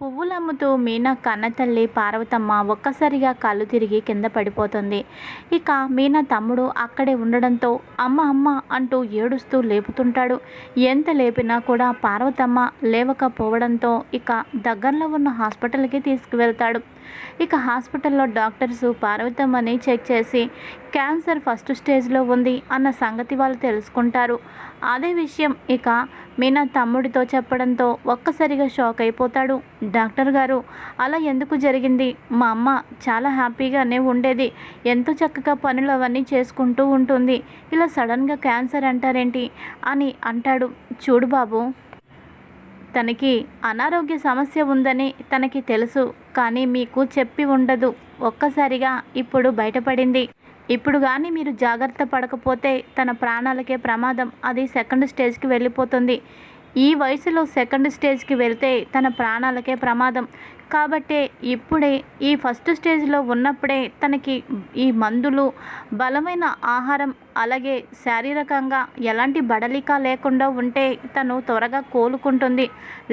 పువ్వులమ్ముతూ మీనా కన్నతల్లి పార్వతమ్మ ఒక్కసారిగా కళ్ళు తిరిగి కింద పడిపోతుంది. ఇక మీనా తమ్ముడు అక్కడే ఉండడంతో అమ్మ అమ్మ అంటూ ఏడుస్తూ లేపుతుంటాడు. ఎంత లేపినా కూడా పార్వతమ్మ లేవకపోవడంతో ఇక దగ్గరలో ఉన్న హాస్పిటల్కి తీసుకువెళ్తాడు. ఇక హాస్పిటల్లో డాక్టర్స్ పార్వతమ్మని చెక్ చేసి క్యాన్సర్ ఫస్ట్ స్టేజ్లో ఉంది అన్న సంగతి వాళ్ళు తెలుసుకుంటారు. అదే విషయం ఇక మీనా తమ్ముడితో చెప్పడంతో ఒక్కసారిగా షాక్ అయిపోతాడు. డాక్టర్ గారు, అలా ఎందుకు జరిగింది? మా అమ్మ చాలా హ్యాపీగానే ఉండేది, ఎంతో చక్కగా పనులు అవన్నీ చేసుకుంటూ ఉంటుంది, ఇలా సడన్గా క్యాన్సర్ అంటారేంటి అని అంటాడు. చూడు బాబు, తనకి అనారోగ్య సమస్య ఉందని తనకి తెలుసు, కానీ మీకు చెప్పి ఉండదు. ఒక్కసారిగా ఇప్పుడు బయటపడింది. ఇప్పుడు కానీ మీరు జాగ్రత్త పడకపోతే తన ప్రాణాలకే ప్రమాదం. అది సెకండ్ స్టేజ్కి వెళ్ళిపోతుంది. ఈ వయసులో సెకండ్ స్టేజ్కి వెళ్తే తన ప్రాణాలకే ప్రమాదం. కాబట్టే ఇప్పుడే ఈ ఫస్ట్ స్టేజ్లో ఉన్నప్పుడే తనకి ఈ మందులు, బలమైన ఆహారం, అలాగే శారీరకంగా ఎలాంటి బడలిక లేకుండా ఉంటే తను త్వరగా కోలుకుంటుంది.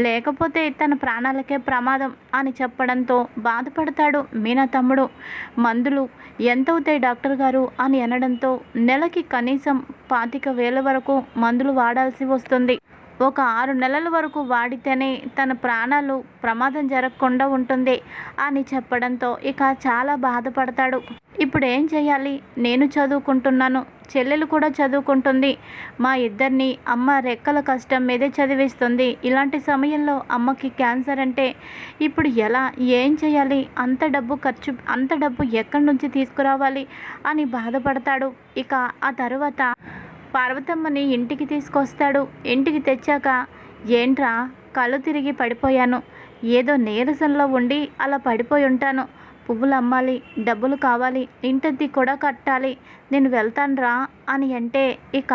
లేకపోతే తన ప్రాణాలకే ప్రమాదం అని చెప్పడంతో బాధపడతాడు మీనా తమ్ముడు. మందులు ఎంతవుతాయి డాక్టర్ గారు అని అనడంతో నెలకి కనీసం 25,000 వరకు మందులు వాడాల్సి వస్తుంది. ఒక 6 నెలల వరకు వాడితేనే తన ప్రాణాలు ప్రమాదం జరగకుండా ఉంటుంది అని చెప్పడంతో ఇక చాలా బాధపడతాడు. ఇప్పుడు ఏం చేయాలి? నేను చదువుకుంటున్నాను, చెల్లెలు కూడా చదువుకుంటుంది. మా ఇద్దరిని అమ్మ రెక్కల కష్టం మీదే చదివిస్తుంది. ఇలాంటి సమయంలో అమ్మకి క్యాన్సర్ అంటే ఇప్పుడు ఎలా, ఏం చేయాలి? అంత డబ్బు ఎక్కడి నుంచి తీసుకురావాలి అని బాధపడతాడు. ఇక ఆ తరువాత పార్వతమ్మని ఇంటికి తీసుకొస్తాడు. ఇంటికి తెచ్చాక, ఏంట్రా కళ్ళు తిరిగి పడిపోయాను, ఏదో నీరసంలో ఉండి అలా పడిపోయి ఉంటాను, పువ్వులు అమ్మాలి, డబ్బులు కావాలి, ఇంటిది కూడా కట్టాలి, నేను వెళ్తానురా అని అంటే ఇక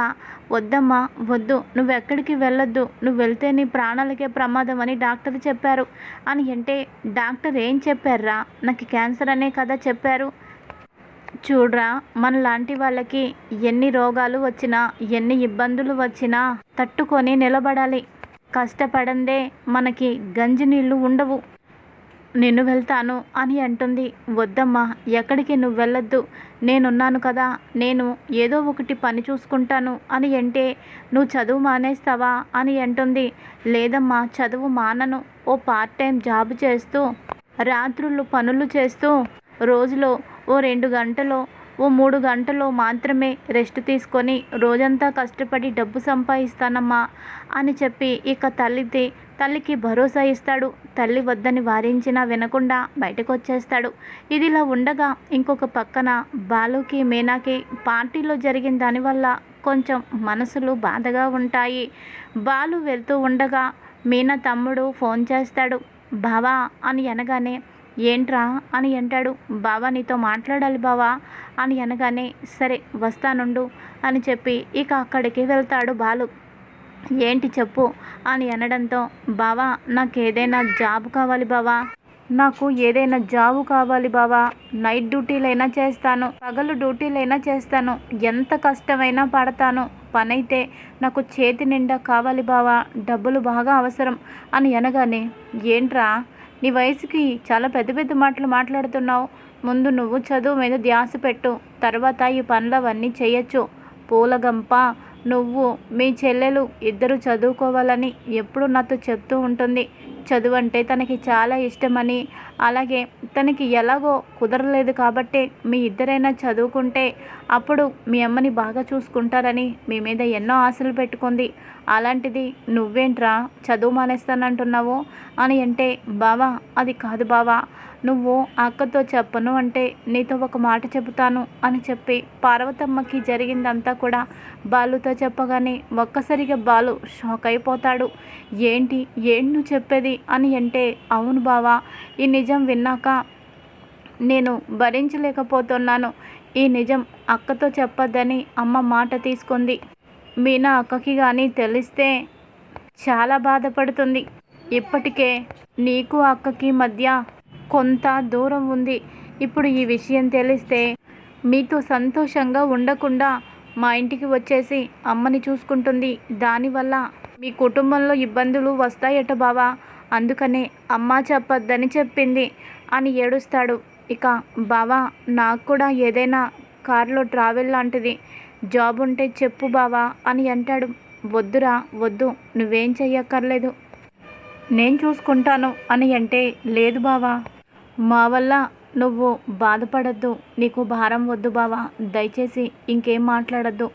వద్దమ్మా వద్దు, నువ్వెక్కడికి వెళ్ళొద్దు, నువ్వు వెళ్తే నీ ప్రాణాలకే ప్రమాదం అని డాక్టర్ చెప్పారు అని అంటే, డాక్టర్ ఏం చెప్పారురా? నాకు క్యాన్సర్ అనే కదా చెప్పారు. చూడ్రా, మనలాంటి వాళ్ళకి ఎన్ని రోగాలు వచ్చినా, ఎన్ని ఇబ్బందులు వచ్చినా తట్టుకొని నిలబడాలి. కష్టపడందే మనకి గంజి నీళ్ళు ఉండవు. నేను వెళ్తాను అని అంటుంది. వద్దమ్మా, ఎక్కడికి నువ్వు వెళ్ళొద్దు, నేనున్నాను కదా, నేను ఏదో ఒకటి పని చూసుకుంటాను అని అంటే, నువ్వు చదువు మానేస్తావా అని అంటుంది. లేదమ్మా, చదువు మానను. ఓ పార్ట్ టైం జాబ్ చేస్తూ, రాత్రుళ్ళు పనులు చేస్తూ, రోజులో ఓ 2 గంటలో, ఓ 3 గంటలో మాత్రమే రెస్ట్ తీసుకొని రోజంతా కష్టపడి డబ్బు సంపాదిస్తానమ్మా అని చెప్పి ఇక తల్లికి భరోసా ఇస్తాడు. తల్లి వద్దని వారించినా వినకుండా బయటకు వచ్చేస్తాడు. ఇదిలా ఉండగా ఇంకొక పక్కన బాలుకి, మీనాకి పార్టీలో జరిగిన దానివల్ల కొంచెం మనసులు బాధగా ఉంటాయి. బాలు వెళ్తూ ఉండగా మీనా తమ్ముడు ఫోన్ చేస్తాడు. బావా అని అనగానే, ఏంట్రా అని అంటాడు. బావా, నీతో మాట్లాడాలి బావా అని అనగానే, సరే వస్తానుండు అని చెప్పి ఇక అక్కడికి వెళ్తాడు బాలు. ఏంటి చెప్పు అని అనడంతో, బావా నాకు ఏదైనా జాబ్ కావాలి బావా, నాకు ఏదైనా జాబు కావాలి బావా, నైట్ డ్యూటీలైనా చేస్తాను, పగలు డ్యూటీలైనా చేస్తాను, ఎంత కష్టమైనా పడతాను, పనైతే నాకు చేతి నిండా కావాలి బావా, డబ్బులు బాగా అవసరం అని అనగానే, ఏంట్రా నీ వయసుకి చాలా పెద్ద పెద్ద మాటలు మాట్లాడుతున్నావు, ముందు నువ్వు చదువు మీద ధ్యాస పెట్టు, తర్వాత ఈ పనులు అవన్నీ చేయొచ్చు. పూలగంప, నువ్వు మీ చెల్లెలు ఇద్దరు చదువుకోవాలని ఎప్పుడు నాతో చెప్తూ ఉంటుంది. చదువు అంటే తనకి చాలా ఇష్టమని, అలాగే తనకి ఎలాగో కుదరలేదు కాబట్టి మీ ఇద్దరైనా చదువుకుంటే అప్పుడు మీ అమ్మని బాగా చూసుకుంటారని మీ మీద ఎన్నో ఆశలు పెట్టుకుంది. అలాంటిది నువ్వేంట్రా చదువు మానేస్తానంటున్నావు అని అంటే, బావా అది కాదు బావా, నువ్వు అక్కతో చెప్పను అంటే నీతో ఒక మాట చెబుతాను అని చెప్పి పార్వతమ్మకి జరిగిందంతా కూడా బాలుతో చెప్పగానే ఒక్కసారిగా బాలు షాక్ అయిపోతాడు. ఏంటి నువ్వు చెప్పేది అని అంటే, అవును బావా, ఈ నిజం విన్నాక నేను భరించలేకపోతున్నాను. ఈ నిజం అక్కతో చెప్పొద్దని అమ్మ మాట తీసుకుంది. మీనా అక్కకి కానీ తెలిస్తే చాలా బాధపడుతుంది. ఇప్పటికే నీకు అక్కకి మధ్య కొంత దూరం ఉంది. ఇప్పుడు ఈ విషయం తెలిస్తే మీతో సంతోషంగా ఉండకుండా మా ఇంటికి వచ్చేసి అమ్మని చూసుకుంటుంది. దానివల్ల మీ కుటుంబంలో ఇబ్బందులు వస్తాయట బావా అందుకనే అమ్మ చెప్పొద్దని చెప్పింది అని ఏడుస్తాడు. ఇక బావా నాకు కూడా ఏదైనా కారులో ట్రావెల్ లాంటిది జాబ్ ఉంటే చెప్పు బావా అని అంటాడు. వద్దురా వద్దు, నువ్వేం చెయ్యక్కర్లేదు, నేను చూసుకుంటాను అని అంటే, లేదు బావా మా వల్ల నువ్వు బాధపడద్దు, నీకు భారం వద్దు బావా, దయచేసి ఇంకేం మాట్లాడద్దు,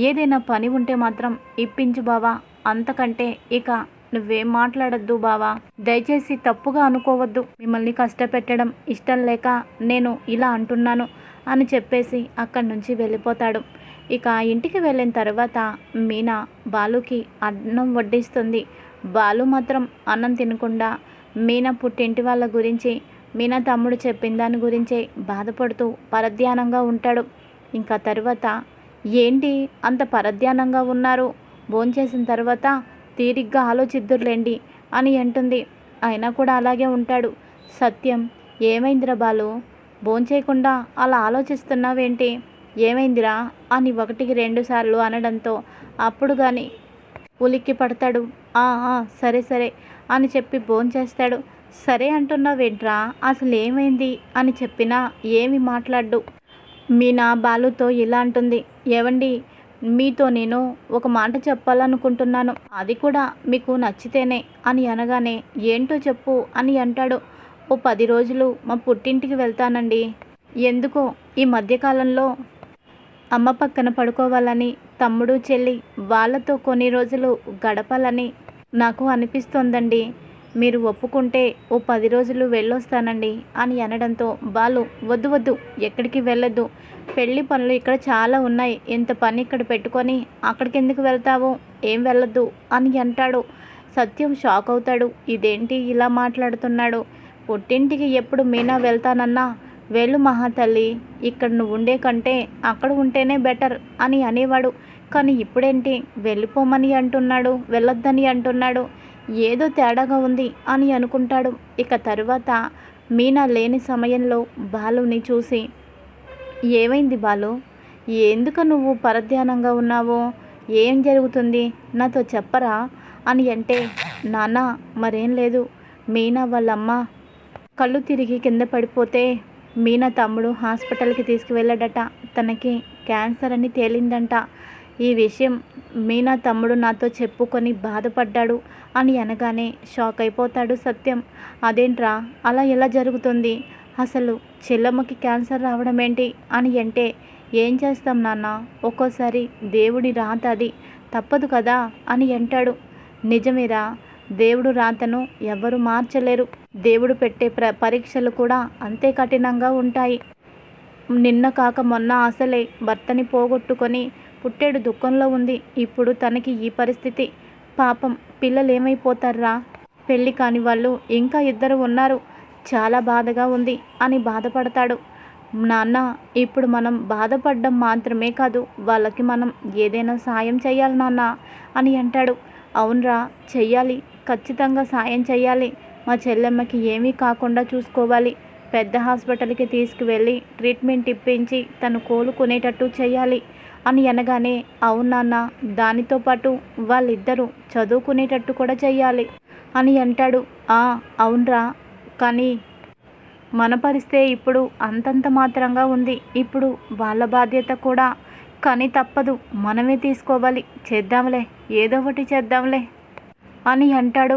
ఏదైనా పని ఉంటే మాత్రం ఇప్పించు బావా, అంతకంటే ఇక నువ్వేం మాట్లాడద్దు బావా, దయచేసి తప్పుగా అనుకోవద్దు, మిమ్మల్ని కష్టపెట్టడం ఇష్టం లేక నేను ఇలా అంటున్నాను అని చెప్పేసి అక్కడి నుంచి వెళ్ళిపోతాడు. ఇక ఇంటికి వెళ్ళిన తర్వాత మీనా బాలుకి అన్నం వడ్డిస్తుంది. బాలు మాత్రం అన్నం తినకుండా మీనా పుట్టింటి వాళ్ళ గురించి, మీనా తమ్ముడు చెప్పిన దాని గురించే బాధపడుతూ పరధ్యానంగా ఉంటాడు. ఇంకా తర్వాత ఏంటి అంత పరధ్యానంగా ఉన్నారు, భోంచేసిన తర్వాత తీరిగ్గా ఆలోచిద్దురులేండి అని అంటుంది. అయినా కూడా అలాగే ఉంటాడు. సత్యం, ఏమైందిరా బాలు, భోంచేయకుండా అలా ఆలోచిస్తున్నావేంటి, ఏమైందిరా అని 1కి 2 సార్లు అనడంతో అప్పుడు కానీ ఉలిక్కి పడతాడు. సరే సరే అని చెప్పి భోంచేస్తాడు. సరే అంటున్నావేంట్రా, అసలు ఏమైంది అని చెప్పినా ఏమి మాట్లాడ్డు. మీనా బాలుతో ఇలా అంటుంది, ఏవండి మీతో నేను ఒక మాట చెప్పాలనుకుంటున్నాను, అది కూడా మీకు నచ్చితేనే అని అనగానే, ఏంటో చెప్పు అని అంటాడు. ఓ 10 రోజులు మా పుట్టింటికి వెళ్తానండి, ఎందుకో ఈ మధ్యకాలంలో అమ్మ పక్కన పడుకోవాలని, తమ్ముడు చెల్లి వాళ్ళతో కొన్ని రోజులు గడపాలని నాకు అనిపిస్తోందండి, మీరు ఒప్పుకుంటే ఓ 10 రోజులు వెళ్ళొస్తానండి అని అనడంతో బాలు, వద్దు వద్దు, ఎక్కడికి వెళ్ళొద్దు, పెళ్లి పనులు ఇక్కడ చాలా ఉన్నాయి, ఇంత పని ఇక్కడ పెట్టుకొని అక్కడికి ఎందుకు వెళ్తావు, ఏం వెళ్ళొద్దు అని అంటాడు. సత్యం షాక్ అవుతాడు, ఇదేంటి ఇలా మాట్లాడుతున్నాడు, పుట్టింటికి ఎప్పుడు మీనా వెళ్తానన్నా వెళ్ళు మహాతల్లి, ఇక్కడ నువ్వు ఉండే కంటే అక్కడ ఉంటేనే బెటర్ అని అనేవాడు. కానీ ఇప్పుడేంటి వెళ్ళిపోమని అంటున్నాడు, వెళ్ళొద్దని అంటున్నాడు, ఏదో తేడాగా ఉంది అని అనుకుంటాడు. ఇక తరువాత మీనా లేని సమయంలో బాలుని చూసి, ఏమైంది బాలు, ఎందుకు నువ్వు పరధ్యానంగా ఉన్నావు, ఏం జరుగుతుంది నాతో చెప్పరా అని అంటే, నాన్న మరేం లేదు, మీనా వాళ్ళమ్మ కళ్ళు తిరిగి కింద పడిపోతే మీనా తమ్ముడు హాస్పిటల్కి తీసుకువెళ్ళాడట, తనకి క్యాన్సర్ అని తేలిందంట, ఈ విషయం మీనా తమ్ముడు నాతో చెప్పుకొని బాధపడ్డాడు అని అనగానే షాక్ అయిపోతాడు సత్యం. అదేంట్రా అలా ఎలా జరుగుతుంది, అసలు చెల్లమ్మకి క్యాన్సర్ రావడం ఏంటి అని అంటే, ఏం చేస్తాం నాన్న, ఒక్కోసారి దేవుడి రాత అది, తప్పదు కదా అని అంటాడు. నిజమేరా, దేవుడు రాతను ఎవ్వరు మార్చలేరు, దేవుడు పెట్టే పరీక్షలు కూడా అంతే కఠినంగా ఉంటాయి. నిన్న కాక మొన్న అసలే భర్తని పోగొట్టుకొని పుట్టేడు దుఃఖంలో ఉంది, ఇప్పుడు తనకి ఈ పరిస్థితి, పాపం పిల్లలు ఏమైపోతారా, పెళ్ళి కాని వాళ్ళు ఇంకా 2 ఉన్నారు, చాలా బాధగా ఉంది అని బాధపడతాడు. నాన్న ఇప్పుడు మనం బాధపడడం మాత్రమే కాదు, వాళ్ళకి మనం ఏదైనా సాయం చేయాలి నాన్న అని అంటాడు. అవునరా చెయ్యాలి, ఖచ్చితంగా సాయం చేయాలి, మా చెల్లెమ్మకి ఏమీ కాకుండా చూసుకోవాలి, పెద్ద హాస్పిటల్కి తీసుకువెళ్ళి ట్రీట్మెంట్ ఇప్పించి తను కోలుకునేటట్టు చేయాలి అని అనగానే, అవునాన్న దానితో పాటు వాళ్ళిద్దరూ చదువుకునేటట్టు కూడా చెయ్యాలి అని అంటాడు. అవునరా, కానీ మన పరిస్థితే ఇప్పుడు అంతంత మాత్రంగా ఉంది, ఇప్పుడు వాళ్ళ బాధ్యత కూడా, కానీ తప్పదు, మనమే తీసుకోవాలి, చేద్దాంలే, ఏదో ఒకటి చేద్దాంలే అని అంటాడు.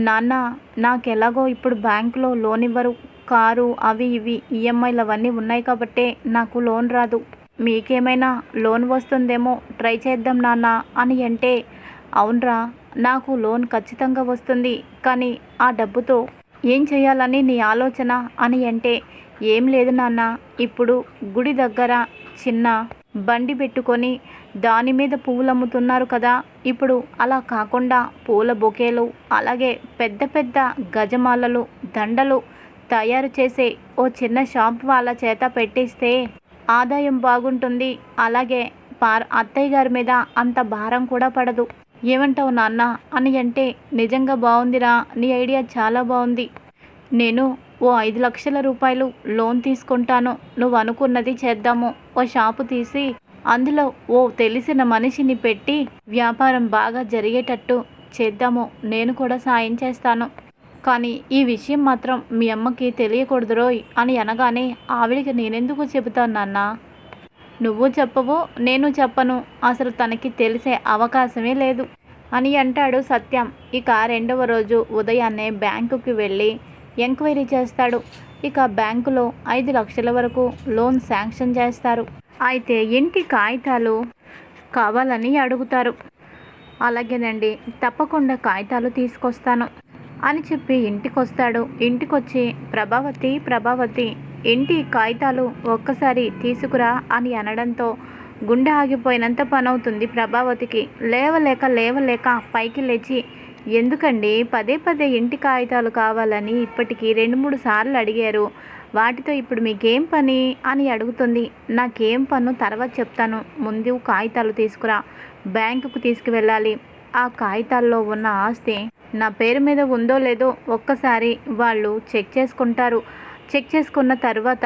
నాన్న నాకెలాగో ఇప్పుడు బ్యాంకులో లోన్ ఇవ్వరు, కారు అవి ఇవి ఈఎంఐలు అవన్నీ ఉన్నాయి కాబట్టే నాకు లోన్ రాదు, మీకేమైనా లోన్ వస్తుందేమో ట్రై చేద్దాం నాన్న అని అంటే, అవునరా నాకు లోన్ ఖచ్చితంగా వస్తుంది, కానీ ఆ డబ్బుతో ఏం చేయాలని నీ ఆలోచన అని అంటే, ఏం లేదు నాన్న, ఇప్పుడు గుడి దగ్గర చిన్న బండి పెట్టుకొని దాని మీద పువ్వులు అమ్ముతున్నారు కదా, ఇప్పుడు అలా కాకుండా పూల బొకేలు, అలాగే పెద్ద పెద్ద గజమాలలు, దండలు తయారు చేసే ఓ చిన్న షాప్ వాళ్ళ చేత పెట్టిస్తే ఆదాయం బాగుంటుంది, అలాగే అత్తయ్య గారి మీద అంత భారం కూడా పడదు, ఏమంటావు నాన్న అని అంటే, నిజంగా బాగుందిరా, నీ ఐడియా చాలా బాగుంది, నేను ఓ 5 లక్షల రూపాయలు లోన్ తీసుకుంటాను, నువ్వు అనుకున్నది చేద్దాము, ఓ షాపు తీసి అందులో ఓ తెలిసిన మనిషిని పెట్టి వ్యాపారం బాగా జరిగేటట్టు చేద్దాము, నేను కూడా సాయం చేస్తాను. కానీ ఈ విషయం మాత్రం మీ అమ్మకి తెలియకూడదురోయ్ అని అనగానే ఆవిడికి నేనెందుకు చెబుతాను నాన్న? నువ్వు చెప్పవు, నేను చెప్పను. అసలు తనకి తెలిసే అవకాశమే లేదు అని అంటాడు సత్యం. ఇక రెండవ రోజు ఉదయాన్నే బ్యాంకుకి వెళ్ళి ఎంక్వైరీ చేస్తాడు. ఇక బ్యాంకులో 5 లక్షల వరకు లోన్ శాంక్షన్ చేస్తారు. అయితే ఇంటి కాగితాలు కావాలని అడుగుతారు. అలాగేనండి, తప్పకుండా కాగితాలు తీసుకొస్తాను అని చెప్పి ఇంటికొస్తాడు. ఇంటికొచ్చి ప్రభావతి ఇంటి కాగితాలు ఒక్కసారి తీసుకురా అని అనడంతో గుండె ఆగిపోయినంత పనవుతుంది ప్రభావతికి. లేవలేక పైకి లేచి, ఎందుకండి పదే పదే ఇంటి కాగితాలు కావాలని ఇప్పటికీ 2-3 సార్లు అడిగారు, వాటితో ఇప్పుడు మీకేం పని అని అడుగుతుంది. నాకేం పను తర్వాత చెప్తాను, ముందు కాగితాలు తీసుకురా, బ్యాంకుకు తీసుకువెళ్ళాలి. ఆ కాగితాల్లో ఉన్న ఆస్తి నా పేరు మీద ఉందో లేదో ఒక్కసారి వాళ్ళు చెక్ చేసుకుంటారు. చెక్ చేసుకున్న తర్వాత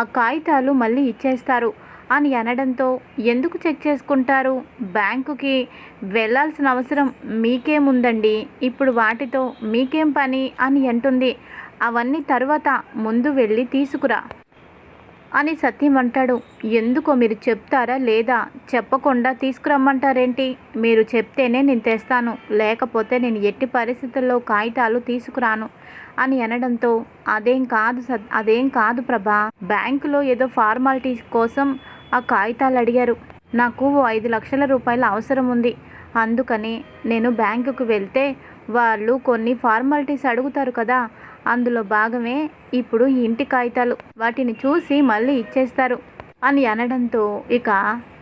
ఆ కాగితాలు మళ్ళీ ఇచ్చేస్తారు అని అనడంతో, ఎందుకు చెక్ చేసుకుంటారు, బ్యాంకుకి వెళ్ళాల్సిన అవసరం మీకేముందండి, ఇప్పుడు వాటితో మీకేం పని అని అంటుంది. అవన్నీ తర్వాత ముందు వెళ్ళి తీసుకురా అని సత్యం అంటాడు. ఎందుకో మీరు చెప్తారా లేదా? చెప్పకుండా తీసుకురమ్మంటారేంటి? మీరు చెప్తేనే నేను తెస్తాను, లేకపోతే నేను ఎట్టి పరిస్థితుల్లో కాగితాలు తీసుకురాను అని అనడంతో, అదేం కాదు ప్రభా, బ్యాంకులో ఏదో ఫార్మాలిటీస్ కోసం ఆ కాగితాలు అడిగారు. నాకు 5 లక్షల రూపాయల అవసరం ఉంది. అందుకని నేను బ్యాంకుకు వెళ్తే వాళ్ళు కొన్ని ఫార్మాలిటీస్ అడుగుతారు కదా, అందులో భాగమే ఇప్పుడు ఈ ఇంటి కాగితాలు. వాటిని చూసి మళ్ళీ ఇచ్చేస్తారు అని అనడంతో ఇక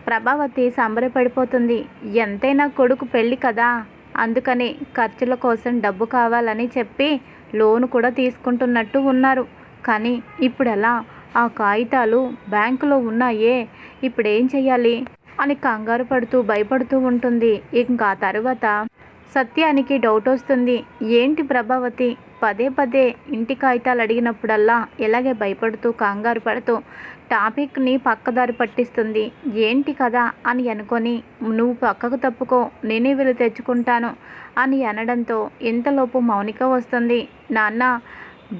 ప్రభావతి సంబరపడిపోతుంది. ఎంతైనా కొడుకు పెళ్ళి కదా, అందుకని ఖర్చుల కోసం డబ్బు కావాలని చెప్పి లోను కూడా తీసుకుంటున్నట్టు ఉన్నారు. కానీ ఇప్పుడు ఎలా? ఆ కాగితాలు బ్యాంకులో ఉన్నాయే, ఇప్పుడేం చెయ్యాలి అని కంగారు పడుతూ భయపడుతూ ఉంటుంది. ఇంకా తర్వాత సత్యానికి డౌట్ వస్తుంది. ఏంటి ప్రభావతి పదే పదే ఇంటి కాగితాలు అడిగినప్పుడల్లా ఇలాగే భయపడుతూ కంగారు పడుతూ టాపిక్ని పక్కదారి పట్టిస్తుంది, ఏంటి కదా అని అనుకొని, నువ్వు పక్కకు తప్పుకో, నేనే వీళ్ళు తెచ్చుకుంటాను అని అనడంతో ఇంతలోపు మౌనిక వస్తుంది. నాన్న,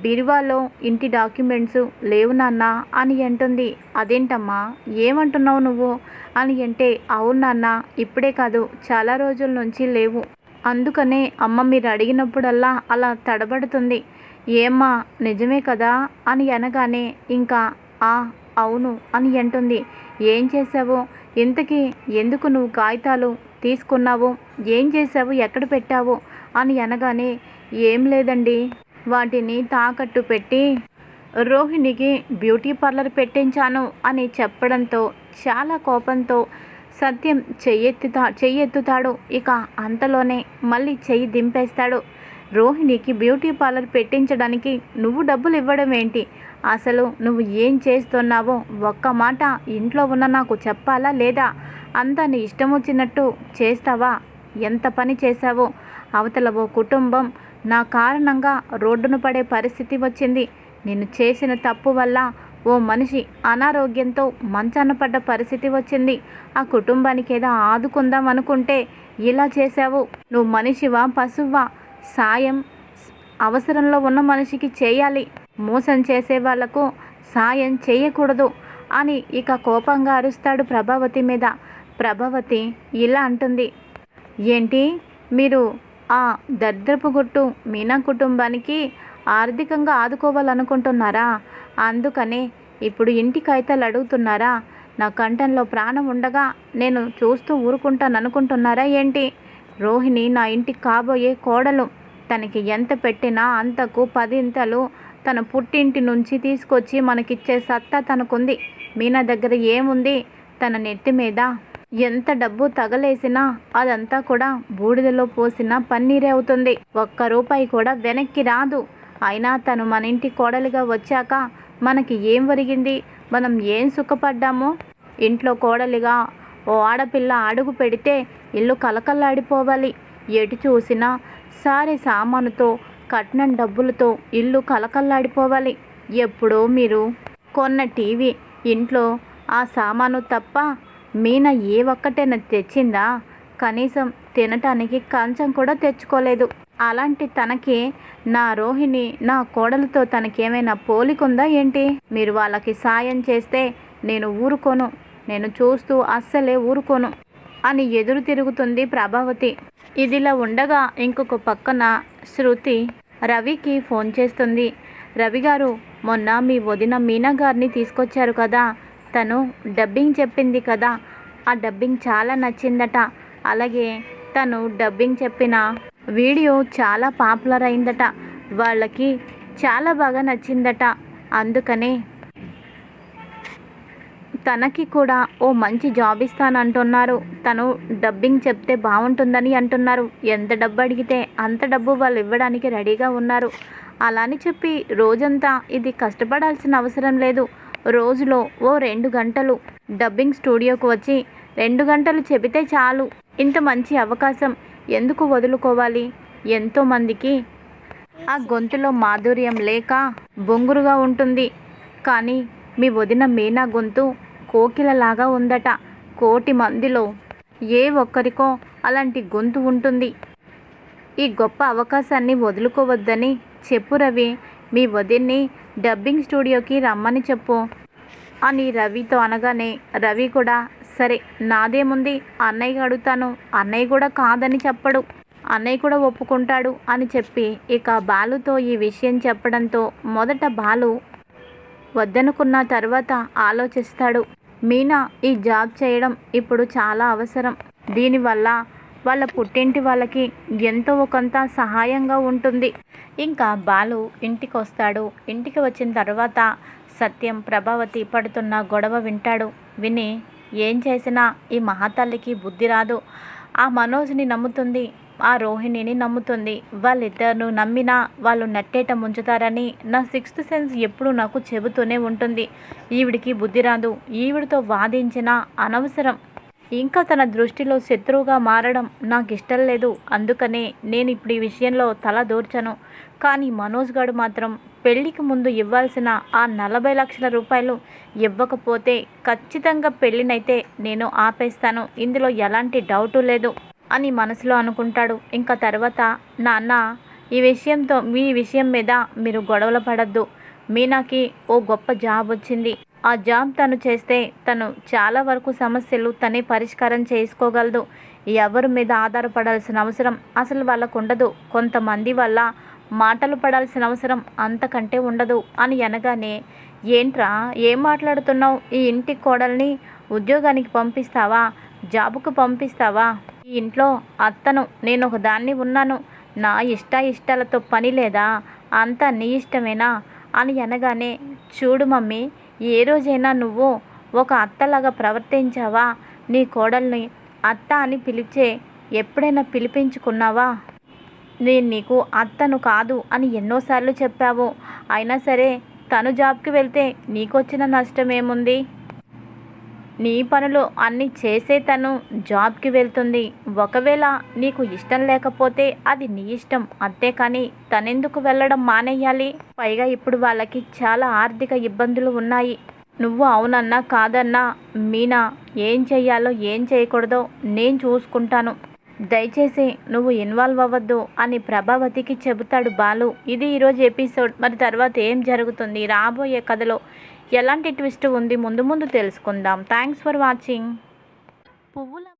బీరువాలో ఇంటి డాక్యుమెంట్స్ లేవు నాన్న అని అంటుంది. అదేంటమ్మా, ఏమంటున్నావు నువ్వు అని అంటే, అవును నాన్న, ఇప్పుడే కాదు చాలా రోజుల నుంచి లేవు, అందుకనే అమ్మ మీరు అడిగినప్పుడల్లా అలా తడబడుతుంది. ఏమ్మా నిజమే కదా అని అనగానే ఇంకా అవును అని అంటుంది. ఏం చేసావు ఇంతకీ, ఎందుకు నువ్వు కాగితాలు తీసుకున్నావు, ఏం చేసావు, ఎక్కడ పెట్టావు అని అనగానే, ఏం లేదండి, వాటిని తాకట్టు పెట్టి రోహిణికి బ్యూటీ పార్లర్ పెట్టించాను అని చెప్పడంతో చాలా కోపంతో సత్యం చెయ్యెత్తుతాడు. ఇక అంతలోనే మళ్ళీ చెయ్యి దింపేస్తాడు. రోహిణికి బ్యూటీ పార్లర్ పెట్టించడానికి నువ్వు డబ్బులు ఇవ్వడం ఏంటి? అసలు నువ్వు ఏం చేస్తున్నావో ఒక్క మాట ఇంట్లో ఉన్న నాకు చెప్పాలా లేదా? అంతా నీ ఇష్టం వచ్చినట్టు చేస్తావా? ఎంత పని చేశావో? అవతల ఓ కుటుంబం నా కారణంగా రోడ్డున పడే పరిస్థితి వచ్చింది. నేను చేసిన తప్పు వల్ల ఓ మనిషి అనారోగ్యంతో మంచాన పడ్డ పరిస్థితి వచ్చింది. ఆ కుటుంబానికి ఏదో ఆదుకుందాం అనుకుంటే ఇలా చేశావు. నువ్వు మనిషివా పశువా? సాయం అవసరంలో ఉన్న మనిషికి చేయాలి, మోసం చేసే వాళ్లకు సాయం చేయకూడదు అని ఇక కోపంగా అరుస్తాడు ప్రభావతి మీద. ప్రభావతి ఇలా అంటుంది, ఏంటి మీరు ఆ దరిద్రపు గుట్టు మీనా కుటుంబానికి ఆర్థికంగా ఆదుకోవాలనుకుంటున్నారా? అందుకనే ఇప్పుడు ఇంటి కాగితాలు అడుగుతున్నారా? నా కంఠంలో ప్రాణం ఉండగా నేను చూస్తూ ఊరుకుంటాననుకుంటున్నారా ఏంటి? రోహిణి నా ఇంటికి కాబోయే కోడలు. తనకి ఎంత పెట్టినా అంతకు 10 తన పుట్టింటి నుంచి తీసుకొచ్చి మనకిచ్చే సత్తా తనకుంది. మీనా దగ్గర ఏముంది? తన నెత్తి మీద ఎంత డబ్బు తగలేసినా అదంతా కూడా బూడిదలో పోసిన పన్నీరే అవుతుంది. ఒక్క రూపాయి కూడా వెనక్కి రాదు. అయినా తను మన ఇంటి కోడలిగా వచ్చాక మనకి ఏం ఒరిగింది? మనం ఏం సుఖపడ్డామో? ఇంట్లో కోడలిగా ఓ ఆడపిల్ల అడుగు పెడితే ఇల్లు కలకల్లాడిపోవాలి. ఎటు చూసినా సారే సామానుతో, కట్నం డబ్బులతో ఇల్లు కలకల్లాడిపోవాలి. ఎప్పుడో మీరు కొన్న టీవీ, ఇంట్లో ఆ సామాను తప్ప మీనా ఏ ఒక్కటైనా తెచ్చిందా? కనీసం తినటానికి కంచం కూడా తెచ్చుకోలేదు. అలాంటి తనకి నా రోహిణి నా కోడలతో తనకేమైనా పోలికుందా ఏంటి? మీరు వాళ్ళకి సాయం చేస్తే నేను ఊరుకోను, నేను చూస్తూ అస్సలే ఊరుకోను అని ఎదురు తిరుగుతుంది ప్రభావతి. ఇదిలా ఉండగా ఇంకొక పక్కన శృతి రవికి ఫోన్ చేస్తుంది. రవి గారు, మొన్న మీ వదిన మీనా గారిని తీసుకొచ్చారు కదా, తను డబ్బింగ్ చెప్పింది కదా, ఆ డబ్బింగ్ చాలా నచ్చిందట. అలాగే తను డబ్బింగ్ చెప్పిన వీడియో చాలా పాపులర్ అయిందట, వాళ్ళకి చాలా బాగా నచ్చిందట. అందుకనే తనకి కూడా ఓ మంచి జాబ్ ఇస్తానంటున్నారు. తను డబ్బింగ్ చెప్తే బాగుంటుందని అంటున్నారు. ఎంత డబ్బు అడిగితే అంత డబ్బు వాళ్ళు ఇవ్వడానికి రెడీగా ఉన్నారు. అలా అని చెప్పి రోజంతా ఇది కష్టపడాల్సిన అవసరం లేదు. రోజులో ఓ 2 గంటలు డబ్బింగ్ స్టూడియోకి వచ్చి 2 గంటలు చెబితే చాలు. ఇంత మంచి అవకాశం ఎందుకు వదులుకోవాలి? ఎంతోమందికి ఆ గొంతులో మాధుర్యం లేక బొంగురుగా ఉంటుంది. కానీ మీ వదిన మీనా గొంతు కోకిలలాగా ఉందట. 1,00,00,000 మందిలో ఏ ఒక్కరికో అలాంటి గొంతు ఉంటుంది. ఈ గొప్ప అవకాశాన్ని వదులుకోవద్దని చెప్పు రవి. మీ వదిన్ని డబ్బింగ్ స్టూడియోకి రమ్మని చెప్పు అని రవితో అనగానే రవి కూడా సరే నాదేముంది, అన్నయ్యకి అడుగుతాను, అన్నయ్య కూడా కాదని చెప్పడు, అన్నయ్య కూడా ఒప్పుకుంటాడు అని చెప్పి ఇక బాలుతో ఈ విషయం చెప్పడంతో మొదట బాలు వద్దనుకున్న తర్వాత ఆలోచిస్తాడు. మీనా ఈ జాబ్ చేయడం ఇప్పుడు చాలా అవసరం. దీనివల్ల వాళ్ళ పుట్టింటి వాళ్ళకి ఎంతో కొంత సహాయంగా ఉంటుంది. ఇంకా బాలు ఇంటికి వస్తాడు. ఇంటికి వచ్చిన తర్వాత సత్యం ప్రభావతి పడుతున్న గొడవ వింటాడు. విని ఏం చేసినా ఈ మహాతల్లికి బుద్ధి రాదు. ఆ మనోజ్ని నమ్ముతుంది, ఆ రోహిణిని నమ్ముతుంది. వాళ్ళిద్దరిను నమ్మినా వాళ్ళు నట్టేట ముంచుతారని నా 6th సెన్స్ ఎప్పుడు నాకు చెబుతూనే ఉంటుంది. ఈవిడికి బుద్ధి రాదు, ఈవిడితో వాదించినా అనవసరం. ఇంకా తన దృష్టిలో శత్రువుగా మారడం నాకు ఇష్టం లేదు. అందుకనే నేను ఇప్పుడు ఈ విషయంలో తల దూర్చను. కానీ మనోజ్ గారు మాత్రం పెళ్లికి ముందు ఇవ్వాల్సిన ఆ 40 లక్షల రూపాయలు ఇవ్వకపోతే ఖచ్చితంగా పెళ్ళినైతే నేను ఆపేస్తాను, ఇందులో ఎలాంటి డౌటు లేదు అని మనసులో అనుకుంటాడు. ఇంకా తర్వాత నాన్న, ఈ విషయం మీద మీరు గొడవలు పడద్దు. మీనాకి ఓ గొప్ప జాబ్ వచ్చింది. ఆ జాబ్ తను చేస్తే తను చాలా వరకు సమస్యలు తనే పరిష్కారం చేసుకోగలదు. ఎవరి మీద ఆధారపడాల్సిన అవసరం అసలు వాళ్ళకు ఉండదు. కొంతమంది వల్ల మాటలు పడాల్సిన అవసరం అంతకంటే ఉండదు అని అనగానే, ఏంట్రా ఏం మాట్లాడుతున్నావు? ఈ ఇంటి కోడల్ని ఉద్యోగానికి పంపిస్తావా, జాబుకు పంపిస్తావా? ఈ ఇంట్లో అత్తను నేను ఒక దాన్ని ఉన్నాను. నా ఇష్టాలతో పని లేదా? అంతా నీ ఇష్టమేనా అని అనగానే, చూడు మమ్మీ, ఏ రోజైనా నువ్వు ఒక అత్తలాగా ప్రవర్తించావా? నీ కోడల్ని అత్త అని పిలిచే ఎప్పుడైనా పిలిపించుకున్నావా? నేను నీకు అత్తను కాదు అని ఎన్నోసార్లు చెప్పావు. అయినా సరే తను జాబ్కి వెళ్తే నీకొచ్చిన నష్టం ఏముంది? నీ పనులు అన్నీ చేసే తను జాబ్కి వెళ్తుంది. ఒకవేళ నీకు ఇష్టం లేకపోతే అది నీ ఇష్టం, అంతేకాని తనెందుకు వెళ్ళడం మానేయాలి? పైగా ఇప్పుడు వాళ్ళకి చాలా ఆర్థిక ఇబ్బందులు ఉన్నాయి. నువ్వు అవునన్నా కాదన్నా మీనా ఏం చెయ్యాలో ఏం చేయకూడదో నేను చూసుకుంటాను. దయచేసి నువ్వు ఇన్వాల్వ్ అవ్వద్దు అని ప్రభావతికి చెబుతాడు బాలు. ఇది ఈరోజు ఎపిసోడ్. మరి తర్వాత ఏం జరుగుతుంది, రాబోయే కథలో ఎలాంటి ట్విస్ట్ ఉంది, ముందు ముందు తెలుసుకుందాం. Thanks for watching. పువ్వుల